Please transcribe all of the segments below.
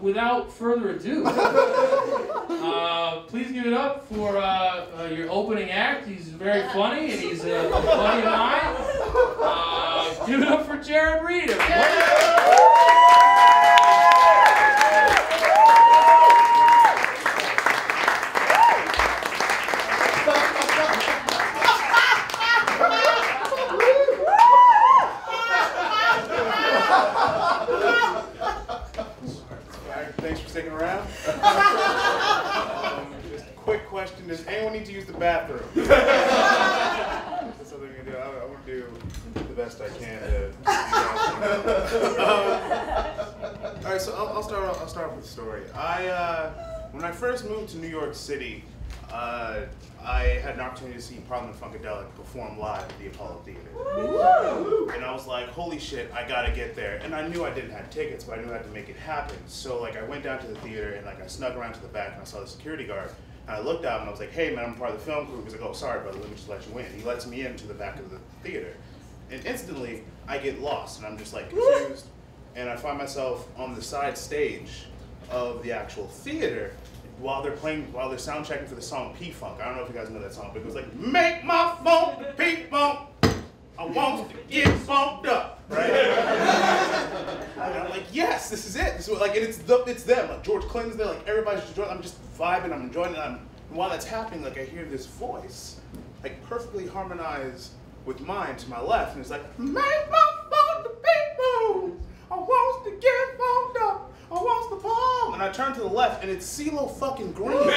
without further ado, please give it up for your opening act. He's very funny, and he's a buddy of mine. Give it up for Jarrid, everybody. Thanks for sticking around. Just a quick question: does anyone need to use the bathroom? That's something we can do. I want to do the best I can to. All right, so I'll start off with the story. When I first moved to New York City, I had an opportunity to see Parliament Funkadelic perform live at the Apollo Theater. And I was like, holy shit, I gotta get there. And I knew I didn't have tickets, but I knew I had to make it happen. So like I went down to the theater and like I snuck around to the back and I saw the security guard. And I looked out and I was like, hey man, I'm part of the film crew. He's like, oh sorry brother, let me just let you in. He lets me into the back of the theater. And instantly I get lost and I'm just like confused. And I find myself on the side stage of the actual theater while they're sound checking for the song P-Funk. I don't know if you guys know that song, but it goes like, make my funk P-Funk. I want to get funked up, right? And I'm like, yes, this is it. This is what, like, and it's them. Like George Clinton's there, like everybody's just enjoying. I'm just vibing. I'm enjoying it. And while that's happening, like I hear this voice, like perfectly harmonized with mine to my left, and it's like, make my funk the people. I want to get funked up. I want the palm. And I turn to the left, and it's CeeLo fucking Green. And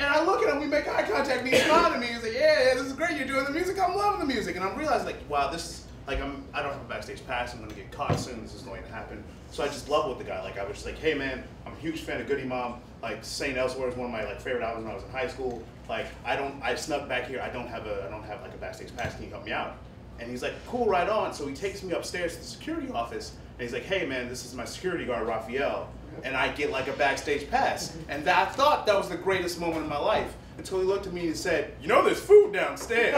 I look at him, we make eye contact, and he's smiling at me. He's like, yeah, this is great. You're doing the music. I'm loving the music. And I'm realizing, like, wow, this is, like, I don't have a backstage pass. I'm going to get caught soon. This is going to happen. So I just leveled with the guy. Like, I was just like, hey, man, I'm a huge fan of Goody Mom. Like, St. Elsewhere is one of my, like, favorite albums when I was in high school. Like, I snuck back here. I don't have like, a backstage pass. Can you help me out? And he's like, cool, right on. So he takes me upstairs to the security office. And he's like, hey man, this is my security guard, Raphael. And I get like a backstage pass. And I thought that was the greatest moment of my life. Until he looked at me and said, you know there's food downstairs.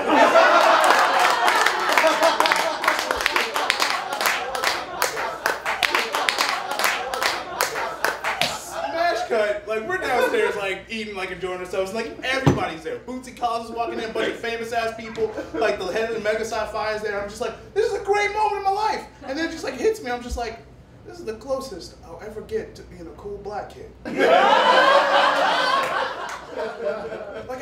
Smash cut, like we're downstairs like eating, like enjoying ourselves. Like everybody's there. Bootsy Collins is walking in, a bunch of famous ass people. Like the head of the Mega Sci-Fi is there. I'm just like, this is a great moment in my life. And then it just like hits me. I'm just like, this is the closest I'll ever get to being a cool black kid. Like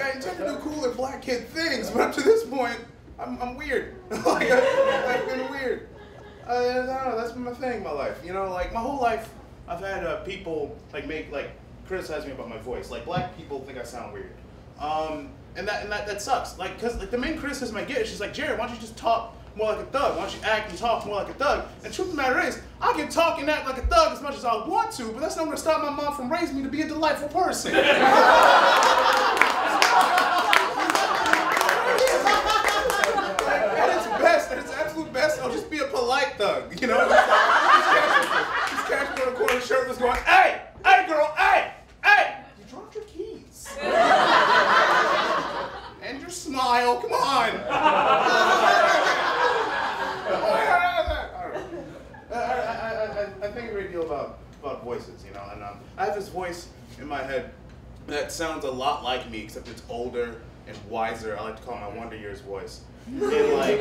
I intend to do cooler black kid things, but up to this point, I'm weird. Like I've been weird. I don't know. That's been my thing in my life. You know, like my whole life, I've had people like criticize me about my voice. Like black people think I sound weird, and that sucks. Like, cause like the main criticism I get is she's like, Jarrid, why don't you just talk more like a thug? Why don't you act and talk more like a thug? And the truth of the matter is, I can talk and act like a thug as much as I want to, but that's not gonna stop my mom from raising me to be a delightful person. At its best, at its absolute best, I'll just be a polite thug. You know, just catch me on the corner shirtless, going, hey, hey, girl, hey. You dropped your keys. And your smile, come on. I think a great deal about voices, you know, and I have this voice in my head that sounds a lot like me, except it's older and wiser. I like to call it my Wonder Years voice. And like,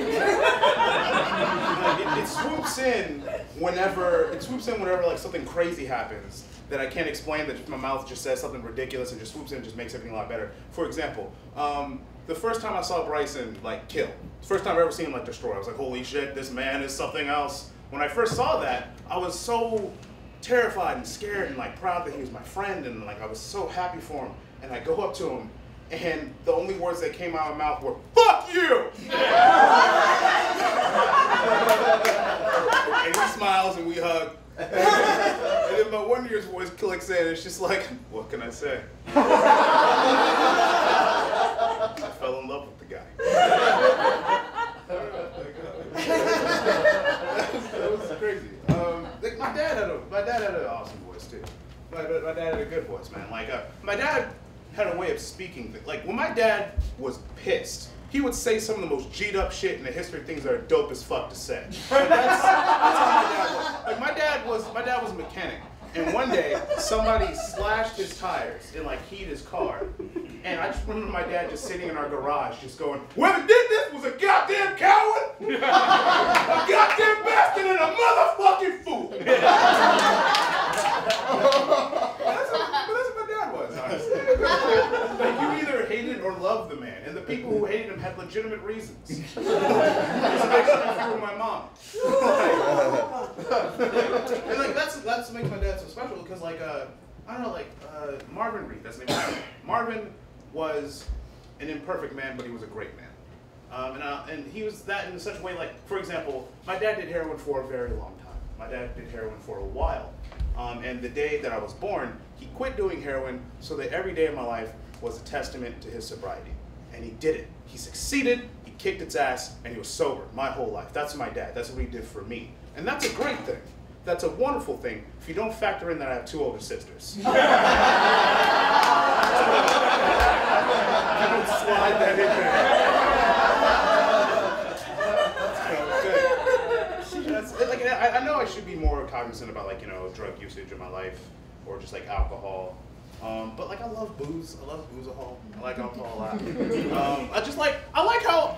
it swoops in whenever like something crazy happens that I can't explain, that my mouth just says something ridiculous and just swoops in and just makes everything a lot better. For example, the first time I saw Bryson like kill, the first time I ever seen him like destroy, I was like, holy shit, this man is something else. When I first saw that, I was so terrified and scared and like proud that he was my friend, and like I was so happy for him. And I go up to him, and the only words that came out of my mouth were, fuck you! And he smiles and we hug. And then my Wonder Years voice clicks in, it's just like, what can I say? I fell in love with the guy. That was crazy. Like my dad had an awesome voice too. My dad had a good voice, man. Like my dad had a way of speaking. Like when my dad was pissed, he would say some of the most G'd up shit in the history of things that are dope as fuck to say. Like, that's how my dad was. like my dad was a mechanic, and one day somebody slashed his tires and like keyed his car, and I just remember my dad just sitting in our garage, just going, "Whoever did this was a goddamn coward, a goddamn bastard, and a motherfucking fool." That's what my dad was, honestly. Like, you either hated or loved the man, and the people who hated him had legitimate reasons. Especially for my mom. And like that's what makes my dad so special, because like I don't know, like Marvin Reed, that's the name of him. Marvin was an imperfect man, but he was a great man. And he was that in such a way, like, for example, my dad did heroin for a very long time. My dad did heroin for a while. And the day that I was born, he quit doing heroin so that every day of my life was a testament to his sobriety. And he did it. He succeeded, he kicked its ass, and he was sober my whole life. That's my dad. That's what he did for me. And that's a great thing. That's a wonderful thing if you don't factor in that I have 2 older sisters. You don't slide that in there. That's, like, I know I should be more cognizant about, like, you know, drug usage in my life, or just like alcohol. But like I love booze. I love boozahol. I like alcohol a lot. I like how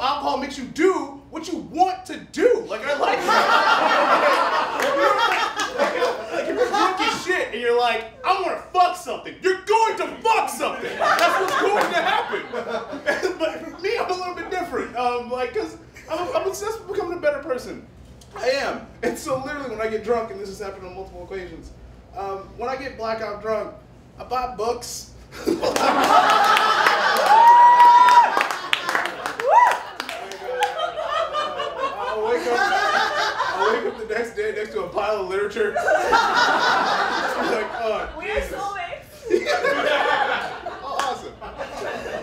alcohol makes you do what you want to do. Like I like like if you're drunk as shit and you're like, I want to fuck something. You're going to fuck something. That's what's going to happen. But for me, I'm a little bit different. Like, cause I'm obsessed with becoming a better person. I am. And so literally when I get drunk, and this has happened on multiple occasions, when I get blackout drunk, I buy books. I'll wake up the next day next to a pile of literature. Like, oh, we are soulmates. Oh, awesome.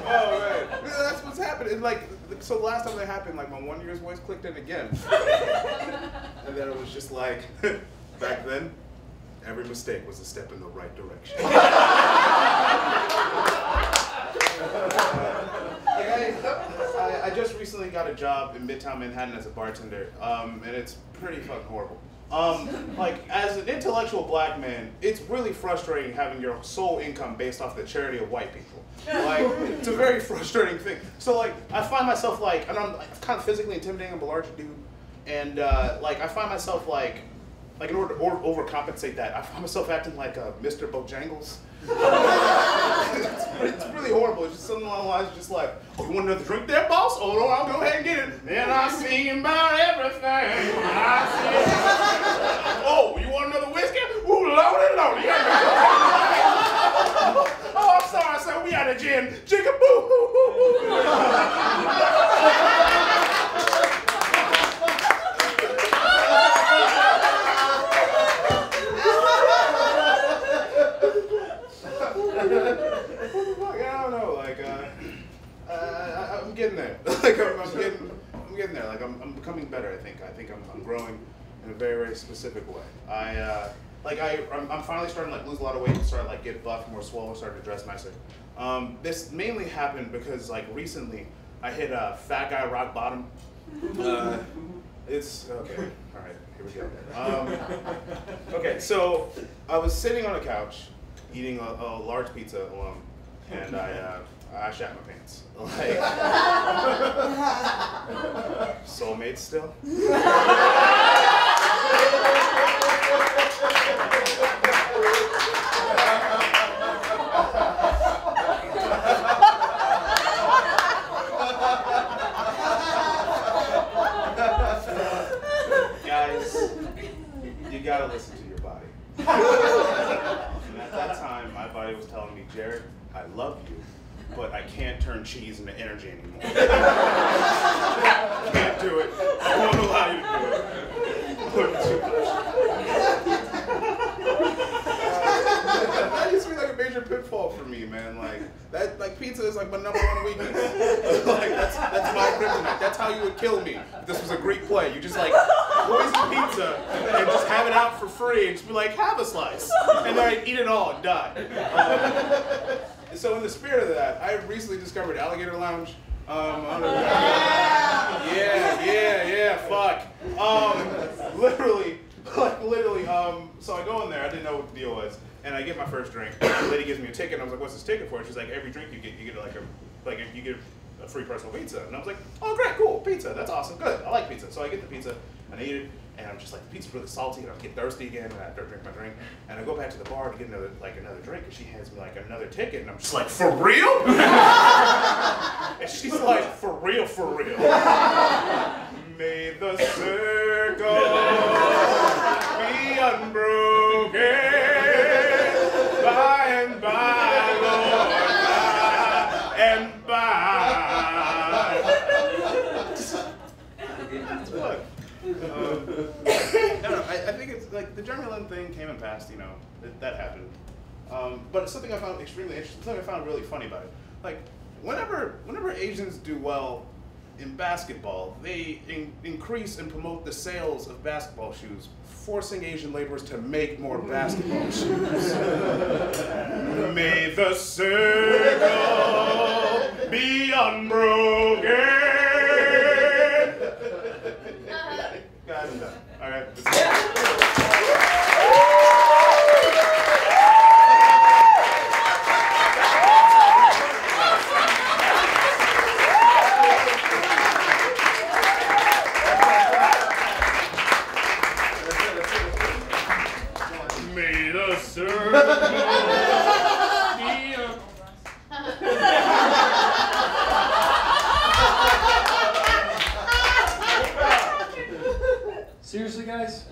Oh, man. That's what's happening. Like, so the last time that happened, like, my 1 year's voice clicked in again. And then it was just like, back then, every mistake was a step in the right direction. I just recently got a job in Midtown Manhattan as a bartender, and it's pretty fucking horrible. Like, as an intellectual black man, it's really frustrating having your sole income based off the charity of white people. Like, it's a very frustrating thing. So, like, I find myself, like, and I'm kind of physically intimidating, I'm a larger dude, and, like, I find myself, like in order to overcompensate that, I find myself acting like Mr. Bojangles. It's really horrible. It's just something along the lines, just like, oh, you want another drink there, boss? Oh, no, I'll go ahead and get it. And I'm singing about everything. Oh, you want another whiskey? Ooh, lordy, lordy. Oh, I'm sorry, sir. We out of gin. Jigaboo. I'm getting there. Like I'm getting there. Like I'm becoming better. I think I'm growing in a very, very specific way. I'm finally starting to like lose a lot of weight, start like get buff, more swole, start to dress nicer. This mainly happened because like recently I hit a fat guy rock bottom. It's okay. All right, here we go. Okay, so I was sitting on a couch eating a large pizza alone, and I shat my pants. Like, soulmates still? Guys, you gotta listen to your body. And at that time, my body was telling me, Jarrid, I love you, but I can't turn cheese into energy anymore. Can't do it. I won't allow you to do it. Put too much. That used to be like a major pitfall for me, man. Like pizza is like my #1 weakness. Like that's my kryptonite. That's how you would kill me. If this was a Greek play. You just like poison pizza and just have it out for free and just be like, have a slice, and then I'd eat it all and die. So in the spirit of that, I recently discovered Alligator Lounge. Yeah, fuck. Literally, like literally, so I go in there, I didn't know what the deal was, and I get my first drink. The lady gives me a ticket, and I was like, "What's this ticket for?" She's like, "Every drink you get you get a free personal pizza." And I was like, "Oh, great, cool, pizza, that's awesome, good. I like pizza." So I get the pizza, and I eat it, and I'm just like, the pizza's really salty, and I get thirsty again, and I drink my drink, and I go back to the bar to get another drink, and she hands me like another ticket, and I'm just like, "For real?" And she's like, "For real, for real." May the circle be unbroken by and by, Lord, by and by. Look, I think it's like the German thing came and passed, you know, that happened. But it's something I found extremely interesting, something I found really funny about it. Like, whenever Asians do well in basketball, they increase and promote the sales of basketball shoes, forcing Asian laborers to make more basketball shoes. May the circle be unbroken. Guys, I'm done. All right. May the circle be Seriously, guys?